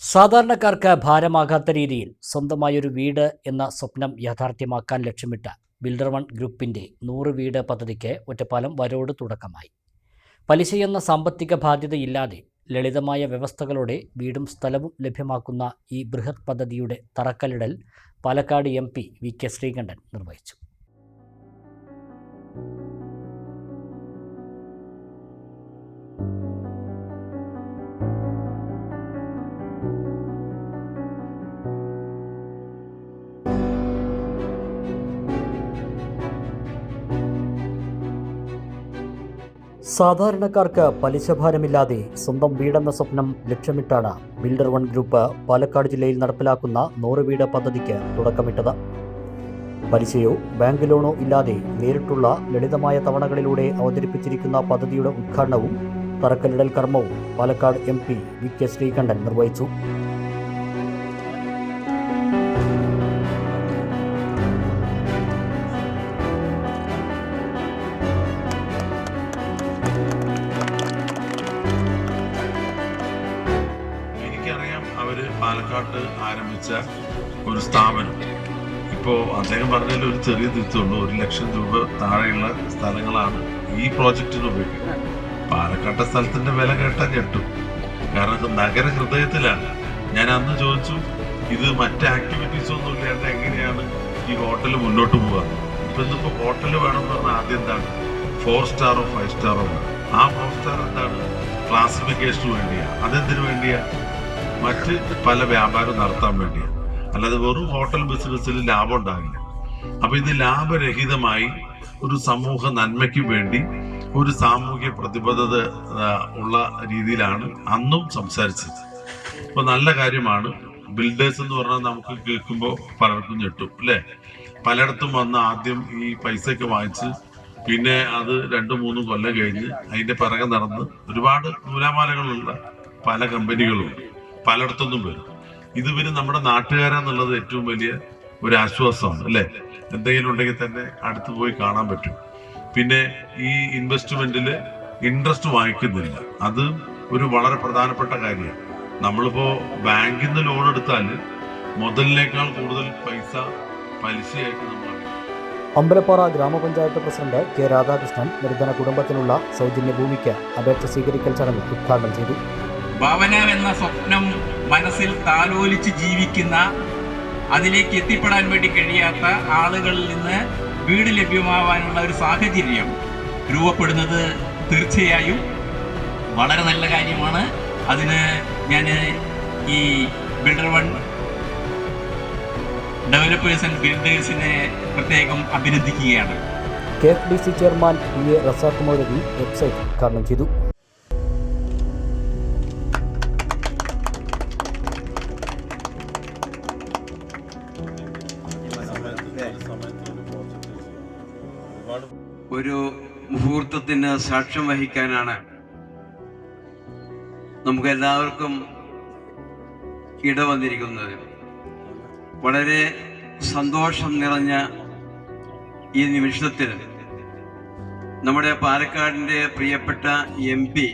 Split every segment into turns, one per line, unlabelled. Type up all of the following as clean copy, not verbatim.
സാധാരണക്കാർക്ക് ഭാരമാകാത്ത രീതിയിൽ സ്വന്തമായൊരു വീട് എന്ന സ്വപ്നം യാഥാർത്ഥ്യമാക്കാൻ ലക്ഷ്യമിട്ട ബിൽഡർ വൺ ഗ്രൂപ്പിൻ്റെ 100 വീട് പദ്ധതിക്ക് ഒറ്റപ്പാലം വരോട് തുടക്കമായി. പലിശയെന്ന സാമ്പത്തിക ബാധ്യതയില്ലാതെ ലളിതമായ വ്യവസ്ഥകളോടെ വീടും സ്ഥലവും ലഭ്യമാക്കുന്ന ഈ ബൃഹത് പദ്ധതിയുടെ തറക്കല്ലിടൽ പാലക്കാട് MP VK ശ്രീകണ്ഠൻ നിർവഹിച്ചു. സാധാരണക്കാർക്ക് പലിശഭാരമില്ലാതെ സ്വന്തം വീടെന്ന സ്വപ്നം ലക്ഷ്യമിട്ടാണ് ബിൽഡർ വൺ ഗ്രൂപ്പ് പാലക്കാട് ജില്ലയിൽ നടപ്പിലാക്കുന്ന 100 വീട് പദ്ധതിക്ക് തുടക്കമിട്ടത്. പലിശയോ ബാങ്ക് ലോണോ ഇല്ലാതെ നേരിട്ടുള്ള ലളിതമായ തവണകളിലൂടെ അവതരിപ്പിച്ചിരിക്കുന്ന പദ്ധതിയുടെ ഉദ്ഘാടനവും തറക്കല്ലിടൽ കർമ്മവും പാലക്കാട് MP VK ശ്രീകണ്ഠൻ നിർവഹിച്ചു.
അവര് പാലക്കാട്ട് ആരംഭിച്ച ഒരു സ്ഥാപനം ഇപ്പോൾ അദ്ദേഹം പറഞ്ഞതിൽ ഒരു ചെറിയ തിരുത്തുള്ളൂ. 1 ലക്ഷം രൂപ താഴെയുള്ള സ്ഥലങ്ങളാണ് ഈ പ്രോജക്റ്റിന് ഉപയോഗിക്കുന്നത്. പാലക്കാട്ടെ സ്ഥലത്തിന്റെ വില കേട്ടാൽ ഞെട്ടും. കാരണം നഗര ഹൃദയത്തിലാണ്. ഞാൻ അന്ന് ചോദിച്ചു, ഇത് മറ്റ് ആക്ടിവിറ്റീസ് ഒന്നും ഇല്ലാണ്ട് എങ്ങനെയാണ് ഈ ഹോട്ടൽ മുന്നോട്ട് പോവുക? ഇന്നിപ്പോ ഹോട്ടൽ വേണമെന്ന് പറഞ്ഞാൽ ആദ്യം എന്താണ് 4 സ്റ്റാറോ 5 സ്റ്റാറോ വേണം. ആ 4 സ്റ്റാർ എന്താണ് ക്ലാസിഫിക്കേഷന് വേണ്ടിയാ, അതെന്തിനു വേണ്ടിയാ? മറ്റ് പല വ്യാപാരം നടത്താൻ വേണ്ടിയാണ്. അല്ലാതെ വെറും ഹോട്ടൽ ബിസിനസ്സിൽ ലാഭം ഉണ്ടാകില്ല. അപ്പൊ ഇത് ലാഭരഹിതമായി ഒരു സമൂഹ നന്മയ്ക്ക് വേണ്ടി ഒരു സാമൂഹ്യ പ്രതിബദ്ധത ഉള്ള രീതിയിലാണ് അന്നും സംസാരിച്ചത്. അപ്പൊ നല്ല കാര്യമാണ്. ബിൽഡേഴ്സ് എന്ന് പറഞ്ഞാൽ നമുക്ക് കേൾക്കുമ്പോൾ പലർക്കും ഞെട്ടും അല്ലേ? പലയിടത്തും വന്ന് ആദ്യം ഈ പൈസയൊക്കെ വാങ്ങിച്ച് പിന്നെ അത് 2-3 കൊല്ലം കഴിഞ്ഞ് അതിന്റെ പിറകെ നടന്ന് ഒരുപാട് നൂലാമാലകളുള്ള പല കമ്പനികളുണ്ട്. പലയിടത്തൊന്നും വരും. ഇത് പിന്നെ നമ്മുടെ നാട്ടുകാരാന്നുള്ളത് ഏറ്റവും വലിയ ഒരു ആശ്വാസമാണ് അല്ലെ? എന്തെങ്കിലും ഉണ്ടെങ്കിൽ തന്നെ അടുത്ത് പോയി കാണാൻ പറ്റും. പിന്നെ ഈ ഇൻവെസ്റ്റ്മെന്റില് ഇൻട്രസ്റ്റ് വാങ്ങിക്കുന്നില്ല. അത് ഒരു വളരെ പ്രധാനപ്പെട്ട കാര്യമാണ്. നമ്മളിപ്പോ ബാങ്കിൽ നിന്ന് ലോൺ എടുത്താൽ മുതലിനേക്കാൾ കൂടുതൽ പൈസ പലിശയായിട്ട് നമ്മൾ.
അമ്പലപ്പാറ ഗ്രാമപഞ്ചായത്ത് പ്രസിഡന്റ് K രാധാകൃഷ്ണൻ നിർധന കുടുംബത്തിനുള്ള സൗജന്യ ഭൂമിക്ക് അപേക്ഷ സ്വീകരിക്കൽ ചടങ്ങ് ഉദ്ഘാടനം ചെയ്തു.
ഭവനം എന്ന സ്വപ്നം മനസ്സിൽ താലോലിച്ച് ജീവിക്കുന്ന, അതിലേക്ക് എത്തിപ്പെടാൻ വേണ്ടി കഴിയാത്ത ആളുകളിൽ നിന്ന് വീട് ലഭ്യമാവാനുള്ള ഒരു സാഹചര്യം രൂപപ്പെടുന്നത് തീർച്ചയായും വളരെ നല്ല കാര്യമാണ്. അതിന് ഞാൻ ഈ ബിൽഡർ വൺ ഡെവലപ്പേഴ്സ് ആൻഡ് ബിൽഡേഴ്സിനെ പ്രത്യേകം അഭിനന്ദിക്കുകയാണ്.
KFDC ചെയർമാൻ PA റസാഖ് മൗലവി വെബ്സൈറ്റ് ഉദ്ഘാടനം ചെയ്തു.
ഒരു മുഹൂർത്തത്തിന് സാക്ഷ്യം വഹിക്കാനാണ് നമുക്ക് എല്ലാവർക്കും ഇടവന്നിരിക്കുന്നത്. വളരെ സന്തോഷം നിറഞ്ഞ ഈ നിമിഷത്തിൽ നമ്മുടെ പാലക്കാടിൻ്റെ പ്രിയപ്പെട്ട MP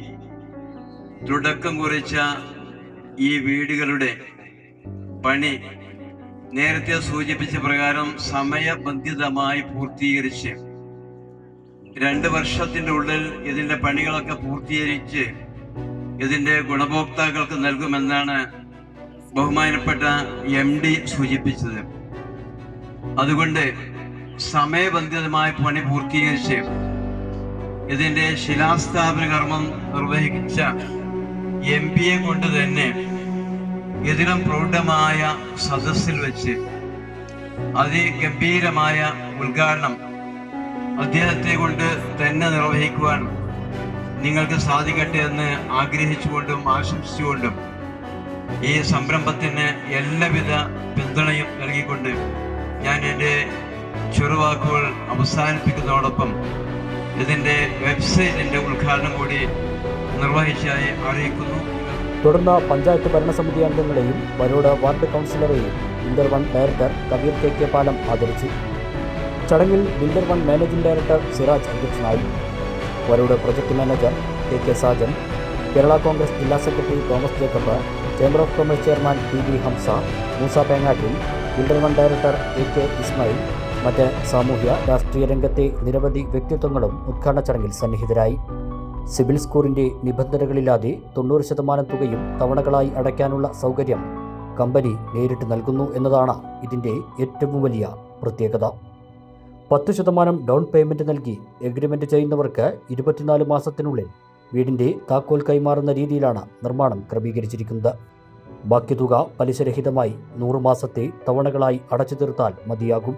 തുടക്കം കുറിച്ച ഈ വീടുകളുടെ പണി നേരത്തെ സൂചിപ്പിച്ച പ്രകാരം സമയബന്ധിതമായി പൂർത്തീകരിച്ച് 2 വർഷത്തിൻ്റെ ഉള്ളിൽ ഇതിൻ്റെ പണികളൊക്കെ പൂർത്തീകരിച്ച് ഇതിൻ്റെ ഗുണഭോക്താക്കൾക്ക് നൽകുമെന്നാണ് ബഹുമാനപ്പെട്ട MD സൂചിപ്പിച്ചത്. അതുകൊണ്ട് സമയബന്ധിതമായ പണി പൂർത്തീകരിച്ച് ഇതിൻ്റെ ശിലാസ്ഥാപന കർമ്മം നിർവഹിച്ച MP കൊണ്ട് തന്നെ ഇതിലും പ്രൗഢമായ സദസ്സിൽ വെച്ച് അതിഗംഭീരമായ ഉദ്ഘാടനം അദ്ദേഹത്തെ കൊണ്ട് തന്നെ നിർവഹിക്കുവാൻ നിങ്ങൾക്ക് സാധിക്കട്ടെ എന്ന് ആഗ്രഹിച്ചുകൊണ്ടും ആശംസിച്ചുകൊണ്ടും ഈ സംരംഭത്തിന് എല്ലാവിധ പിന്തുണയും നൽകിക്കൊണ്ട് ഞാൻ എൻ്റെ ചെറുവാക്കുകൾ അവസാനിപ്പിക്കുന്നതോടൊപ്പം ഇതിൻ്റെ വെബ്സൈറ്റിൻ്റെ ഉദ്ഘാടനം കൂടി നിർവഹിച്ചതായി അറിയിക്കുന്നു.
തുടർന്ന് പഞ്ചായത്ത് ഭരണസമിതി അംഗങ്ങളെയും വരോട് വാർഡ് കൗൺസിലറെയും builder one director Kabir KK Palam ആദരിച്ചു. ചടങ്ങിൽ builder one managing director Siraj അധ്യക്ഷനായി. Varode project manager KK Sajan, Kerala Congress ജില്ലാ secretary Thomas Jacob, chamber of commerce chairman PB Hamsa, Moosa Pengattil, builder one director AK Ismail, മറ്റ് സാമൂഹ്യ രാഷ്ട്രീയ രംഗത്തെ നിരവധി വ്യക്തിത്വങ്ങളും ഉദ്ഘാടന ചടങ്ങിൽ സന്നിഹിതരായി. സിബിൽ സ്കോറിൻ്റെ നിബന്ധനകളില്ലാതെ 90% തുകയും തവണകളായി അടയ്ക്കാനുള്ള സൗകര്യം കമ്പനി നേരിട്ട് നൽകുന്നു എന്നതാണ് ഇതിൻ്റെ ഏറ്റവും വലിയ പ്രത്യേകത. 10% ഡൗൺ പേയ്മെൻറ്റ് നൽകി എഗ്രിമെൻറ്റ് ചെയ്യുന്നവർക്ക് 24 മാസത്തിനുള്ളിൽ വീടിൻ്റെ താക്കോൽ കൈമാറുന്ന രീതിയിലാണ് നിർമ്മാണം ക്രമീകരിച്ചിരിക്കുന്നത്. ബാക്കി തുക പലിശരഹിതമായി 100 മാസത്തെ തവണകളായി അടച്ചു തീർത്താൽ മതിയാകും.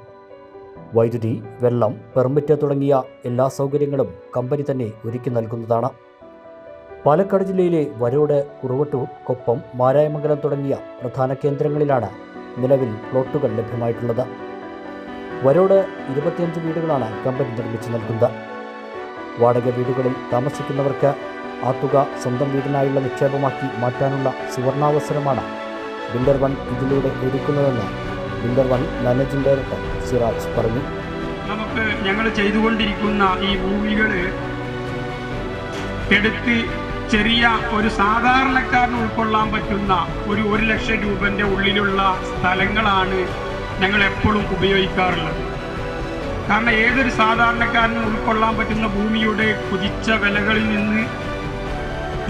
വൈദ്യുതി, വെള്ളം, പെർമിറ്റ് തുടങ്ങിയ എല്ലാ സൗകര്യങ്ങളും കമ്പനി തന്നെ ഒരുക്കി നൽകുന്നതാണ്. പാലക്കാട് ജില്ലയിലെ വരോട്, കുറുവട്ടൂർ, കൊപ്പം, മാരായമംഗലം തുടങ്ങിയ പ്രധാന കേന്ദ്രങ്ങളിലാണ് നിലവിൽ പ്ലോട്ടുകൾ ലഭ്യമായിട്ടുള്ളത്. വരോട് 25 വീടുകളാണ് കമ്പനി നിർമ്മിച്ചു നൽകുന്നത്. വാടക വീടുകളിൽ താമസിക്കുന്നവർക്ക് ആ തുക സ്വന്തം വീടിനായുള്ള നിക്ഷേപമാക്കി മാറ്റാനുള്ള സുവർണാവസരമാണ് ബിൽഡർവൺ ഇതിലൂടെ ഒരുക്കുന്നതെന്ന് ബിൽഡർവൺ മാനേജിംഗ് ഡയറക്ടർ സിറാജ് പറഞ്ഞു.
ഞങ്ങൾ ചെയ്തുകൊണ്ടിരിക്കുന്ന ഈ ഭൂമികൾ എടുത്ത് ചെറിയ ഒരു സാധാരണക്കാരന് ഉൾക്കൊള്ളാൻ പറ്റുന്ന ഒരു 1 ലക്ഷം രൂപൻ്റെ ഉള്ളിലുള്ള സ്ഥലങ്ങളാണ് ഞങ്ങൾ എപ്പോഴും ഉപയോഗിക്കാറുള്ളത്. കാരണം ഏതൊരു സാധാരണക്കാരനും ഉൾക്കൊള്ളാൻ പറ്റുന്ന ഭൂമിയുടെ കുതിച്ച വിലകളിൽ നിന്ന്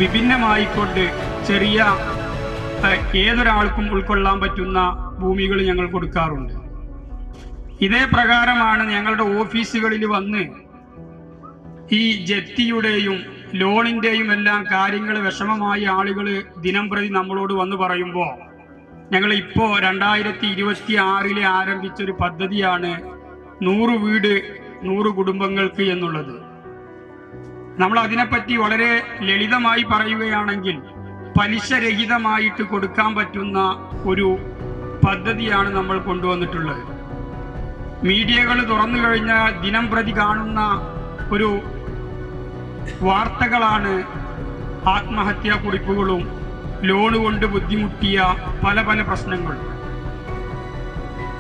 വിഭിന്നമായിക്കൊണ്ട് ചെറിയ ഏതൊരാൾക്കും ഉൾക്കൊള്ളാൻ പറ്റുന്ന ഭൂമികൾ ഞങ്ങൾ കൊടുക്കാറുണ്ട്. ഇതേ പ്രകാരമാണ് ഞങ്ങളുടെ ഓഫീസുകളിൽ വന്ന് ഈ ജപ്തിയുടെയും ലോണിൻ്റെയും എല്ലാം കാര്യങ്ങൾ വിഷമമായ ആളുകൾ ദിനംപ്രതി നമ്മളോട് വന്ന് പറയുമ്പോൾ ഞങ്ങൾ ഇപ്പോൾ 2026 ആരംഭിച്ചൊരു പദ്ധതിയാണ് 100 വീട് 100 കുടുംബങ്ങൾക്ക് എന്നുള്ളത്. നമ്മൾ അതിനെപ്പറ്റി വളരെ ലളിതമായി പറയുകയാണെങ്കിൽ പലിശരഹിതമായിട്ട് കൊടുക്കാൻ പറ്റുന്ന ഒരു പദ്ധതിയാണ് നമ്മൾ കൊണ്ടുവന്നിട്ടുള്ളത്. മീഡിയകൾ തുറന്നു കഴിഞ്ഞാൽ ദിനം പ്രതി കാണുന്ന ഒരു വാർത്തകളാണ് ആത്മഹത്യാ കുറിപ്പുകളും ലോണ് കൊണ്ട് ബുദ്ധിമുട്ടിയ പല പല പ്രശ്നങ്ങളും.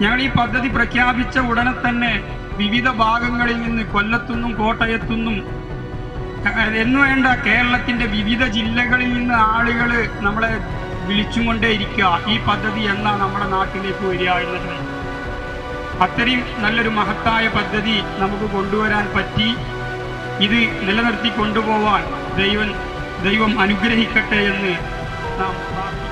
ഞങ്ങൾ ഈ പദ്ധതി പ്രഖ്യാപിച്ച ഉടനെ തന്നെ വിവിധ ഭാഗങ്ങളിൽ നിന്ന് കൊല്ലത്തുനിന്നും കോട്ടയത്തുനിന്നും എന്നു വേണ്ട കേരളത്തിൻ്റെ വിവിധ ജില്ലകളിൽ നിന്ന് ആളുകൾ നമ്മളെ വിളിച്ചുകൊണ്ടേയിരിക്കുക, ഈ പദ്ധതി എന്നാ നമ്മുടെ നാട്ടിലേക്ക് വരിക എന്നത്. അത്രയും നല്ലൊരു മഹത്തായ പദ്ധതി നമുക്ക് കൊണ്ടുവരാൻ പറ്റി. ഇത് നിലനിർത്തി കൊണ്ടുപോവാൻ ദൈവം അനുഗ്രഹിക്കട്ടെ എന്ന് നാം പ്രാർത്ഥിക്കുന്നു.